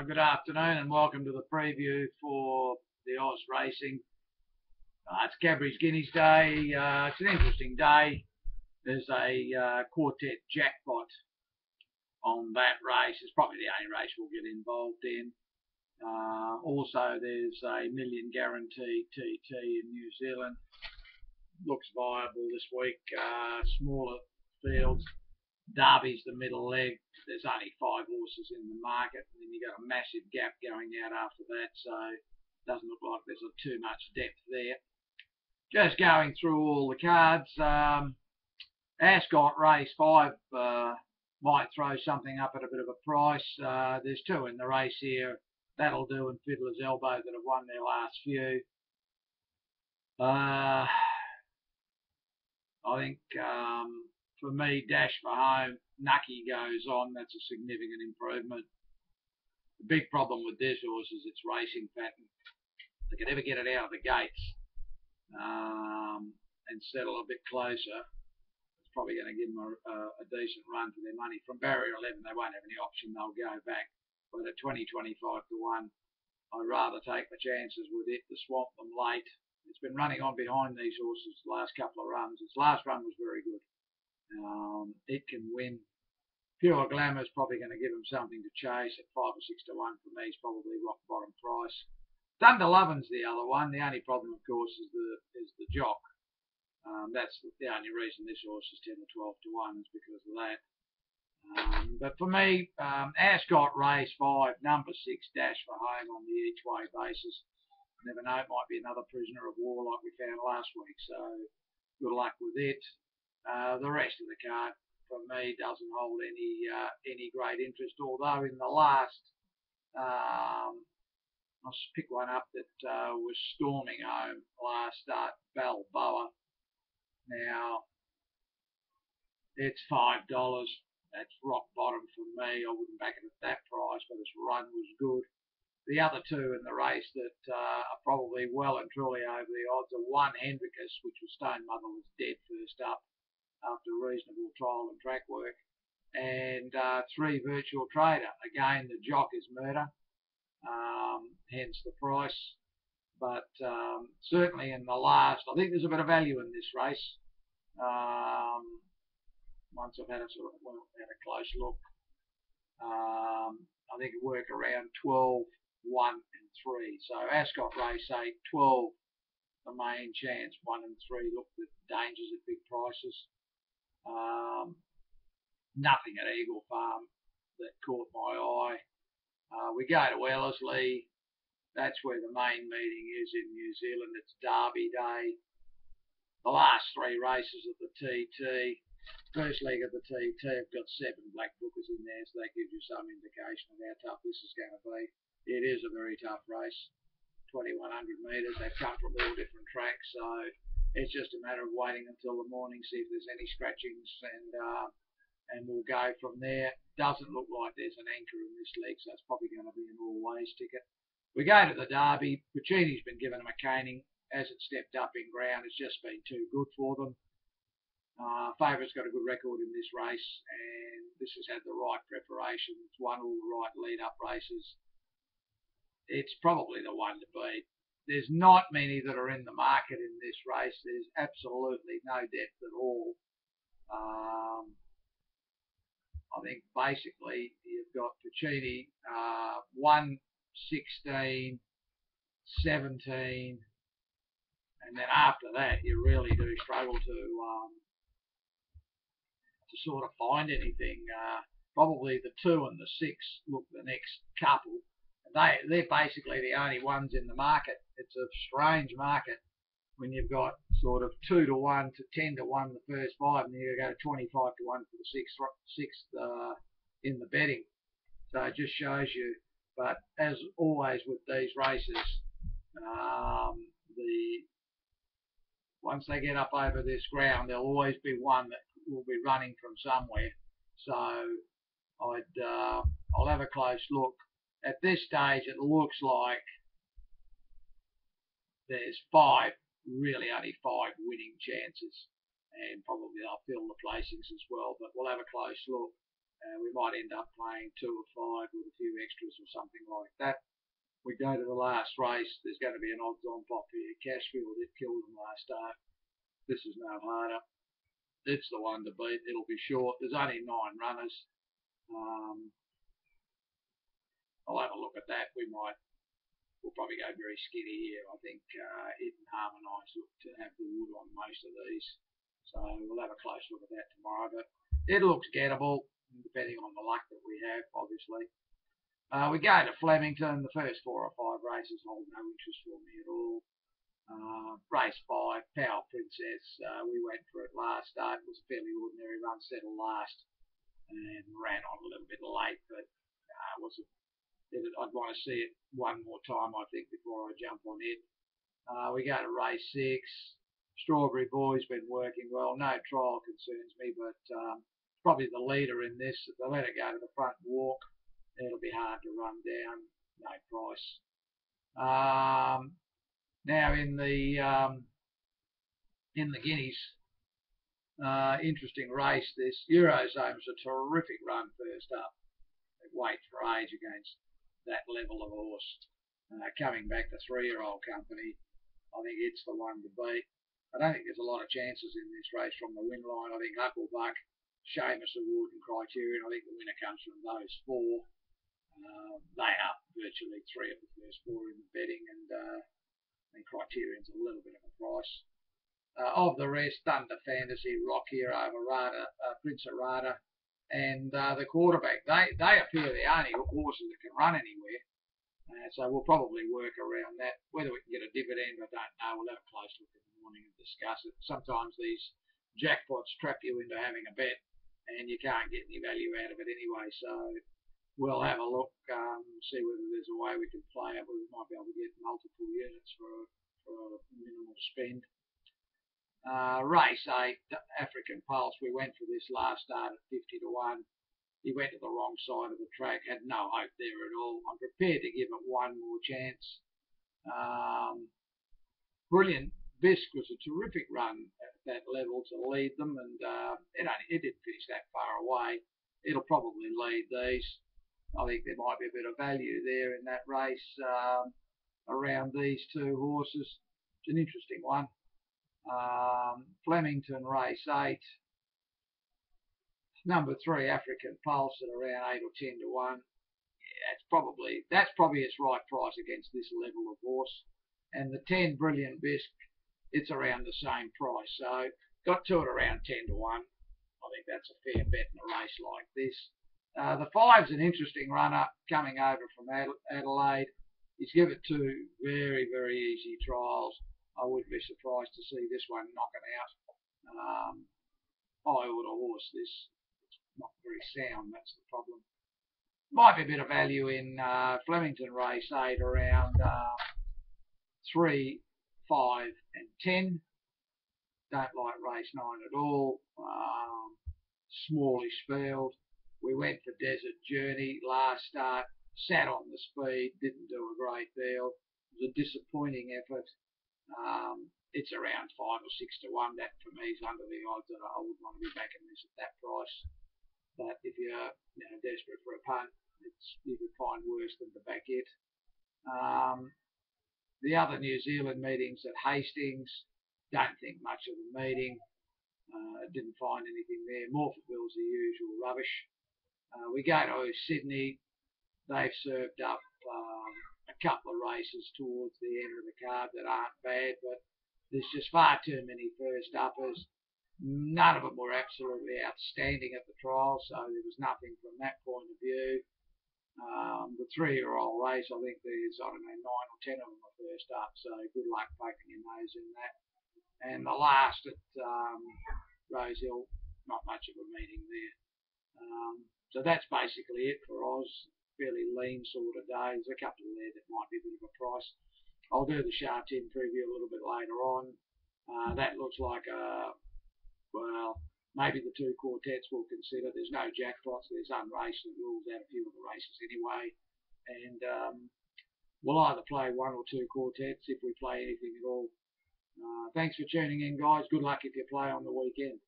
Good afternoon and welcome to the preview for the Oz Racing. It's Cadbury's Guineas Day. It's an interesting day. There's a quartet jackpot on that race. It's probably the only race we'll get involved in. Also, there's a million guaranteed TT in New Zealand. Looks viable this week. Smaller fields. Derby's the middle leg. There's only 5 horses in the market, and then you've got a massive gap going out after that, so it doesn't look like there's too much depth there. Just going through all the cards. Ascot race 5 might throw something up at a bit of a price. There's 2 in the race here. That'll Do and Fiddler's Elbow that have won their last few. I think for me, Dash for Home, Nucky goes on. That's a significant improvement. The big problem with this horse is its racing pattern. If they could ever get it out of the gates and settle a bit closer, it's probably going to give them a decent run for their money. From barrier 11, they won't have any option. They'll go back. But at 20, 25 to 1, I'd rather take my chances with it to swamp them late. It's been running on behind these horses the last couple of runs. Its last run was very good. It can win. Pure Glamour is probably going to give them something to chase at 5 or 6 to 1 for me. Is probably rock bottom price. Thunder Lovin's the other one. The only problem, of course, is the jock. That's the only reason this horse is 10 or 12 to 1 is because of that. But for me, Ascot race 5, number 6, Dash for Home on the each way basis. Never know, it might be another prisoner of war like we found last week. So good luck with it. The rest of the card, for me, doesn't hold any great interest. Although in the last, I'll just pick one up that was storming home last start, Balboa. Now, it's $5. That's rock bottom for me. I wouldn't back it at that price, but its run was good. The other 2 in the race that are probably well and truly over the odds are 1 Hendricus, which was Stone Mother was dead first up after reasonable trial and track work, and 3 Virtual Trader. Again, the jock is Murder, hence the price. But certainly in the last, I think there's a bit of value in this race. Once I've had a close look, I think it worked around 12, 1 and 3. So Ascot race 8, 12, the main chance, 1 and 3 looked at dangers at big prices. Nothing at Eagle Farm that caught my eye. We go to Ellerslie. That's where the main meeting is in New Zealand. It's Derby Day. The last 3 races of the TT. First leg of the TT have got 7 black bookers in there, so that gives you some indication of how tough this is going to be. It is a very tough race. 2,100 metres. They've come from all different tracks, so it's just a matter of waiting until the morning, see if there's any scratchings, and we'll go from there. Doesn't look like there's an anchor in this leg, so it's probably going to be an all-ways ticket. We go to the Derby. Puccini's been given a caning. Hasn't stepped up in ground. It's just been too good for them. Favourite's got a good record in this race, and this has had the right preparation. It's won all the right lead-up races. It's probably the one to beat. There's not many that are in the market in this race. There's absolutely no depth at all. I think basically you've got Puccini 1, 16, 17, and then after that you really do struggle to sort of find anything. Probably the 2 and the 6 look the next couple. They're basically the only ones in the market. It's a strange market when you've got sort of 2 to 1 to 10 to 1 the first 5, and you go to 25 to 1 for the sixth in the betting. So it just shows you. But as always with these races, once they get up over this ground, there'll always be one that will be running from somewhere. So I'll have a close look. At this stage, it looks like there's 5, really only 5 winning chances, and probably I'll fill the placings as well, but we'll have a close look. We might end up playing 2 or 5 with a few extras or something like that. We go to the last race. There's going to be an odds-on pop here. Cashfield, it killed them last start. This is no harder. It's the one to beat. It'll be short. There's only 9 runners. I'll have a look at that. We'll probably go very skinny here. I think it and Harmonise look to have the wood on most of these. So we'll have a close look at that tomorrow. But it looks gettable, depending on the luck that we have, obviously. We go to Flemington. The first 4 or 5 races hold no interest for me at all. Race 5, Power Princess. We went for it last start. It was a fairly ordinary run, settled last, and ran on a little bit late, but I'd want to see it one more time, I think, before I jump on it. We go to race 6. Strawberry Boy's been working well. No trial concerns me, but probably the leader in this. If they let it go to the front walk, it'll be hard to run down. No price. Now in the Guineas, interesting race. This Eurozone was a terrific run first up. It wait for age against that level of horse. Coming back to 3-year-old company, I think it's the one to beat. I don't think there's a lot of chances in this race from the win line. I think Hucklebuck, Seamus Award and Criterion, I think the winner comes from those 4. They are virtually 3 of the first 4 in the betting, and Criterion's a little bit of a price. Of the rest, Thunder Fantasy, Rock Hero, Prince of Rada, and the quarterback. They appear the only horses that can run anywhere. So we'll probably work around that. Whether we can get a dividend, I don't know. We'll have a close look in the morning and discuss it. Sometimes these jackpots trap you into having a bet and you can't get any value out of it anyway. So we'll have a look, see whether there's a way we can play it, where we might be able to get multiple units for a minimal spend. Race 8, African Pulse. We went for this last start at 50 to 1. He went to the wrong side of the track, had no hope there at all. I'm prepared to give it one more chance. Brilliant Bisque was a terrific run at that level to lead them, and it didn't finish that far away. It'll probably lead these. I think there might be a bit of value there in that race around these 2 horses. It's an interesting one. Flemington race 8. Number 3, African Pulse at around 8 or 10 to 1. Yeah, that's probably its right price against this level of horse. And the 10, Brilliant Bisque, it's around the same price. So got to it around 10 to 1. I think that's a fair bet in a race like this. The 5's an interesting runner coming over from Adelaide. He's given 2 very, very easy trials. I wouldn't be surprised to see this one knock it out. High order horse, this. Not very sound, that's the problem. Might be a bit of value in Flemington race 8 around 3, 5 and 10. Don't like race 9 at all. Smallish field. We went for Desert Journey last start, sat on the speed, didn't do a great deal. It was a disappointing effort. It's around 5 or 6 to 1. That for me is under the odds that I would want to be backing this at that price. But if you're desperate for a punt, you could find worse than to back it. The other New Zealand meetings at Hastings, don't think much of the meeting. Didn't find anything there. Morphettville's the usual rubbish. We go to Sydney. They've served up a couple of races towards the end of the card that aren't bad, but there's just far too many first uppers. None of them were absolutely outstanding at the trial, so there was nothing from that point of view. The 3-year-old race, I think there's, 9 or 10 of them are first up, so good luck poking your nose in that. And the last at Rosehill, not much of a meeting there. So that's basically it for Oz. Fairly lean sort of day. There's a couple there that might be a bit of a price. I'll do the Sha Tin preview a little bit later on. That looks like maybe the 2 quartets we'll consider. There's no jackpots. There's unraced that rules out a few of the races anyway. And we'll either play 1 or 2 quartets if we play anything at all. Thanks for tuning in, guys. Good luck if you play on the weekend.